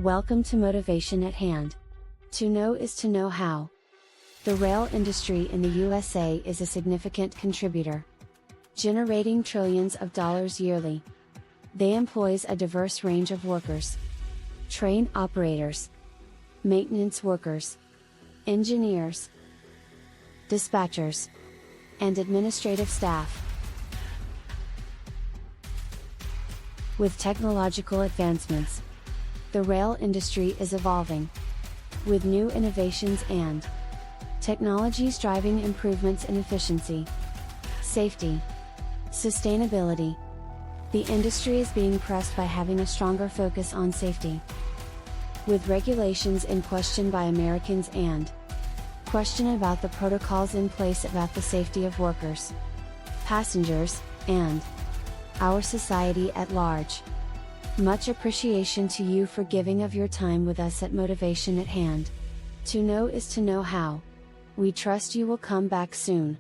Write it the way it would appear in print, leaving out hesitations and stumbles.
Welcome to Motivation at Hand. To know is to know how. The rail industry in the USA is a significant contributor, generating trillions of dollars yearly. They employs a diverse range of workers: train operators, maintenance workers, engineers, dispatchers, and administrative staff. With technological advancements, the rail industry is evolving, with new innovations and technologies driving improvements in efficiency, safety, sustainability. The industry is being pressed by having a stronger focus on safety, with regulations in question by Americans and question about the protocols in place about the safety of workers, passengers, and our society at large. Much appreciation to you for giving of your time with us at Motivation at Hand. To know is to know how. We trust you will come back soon.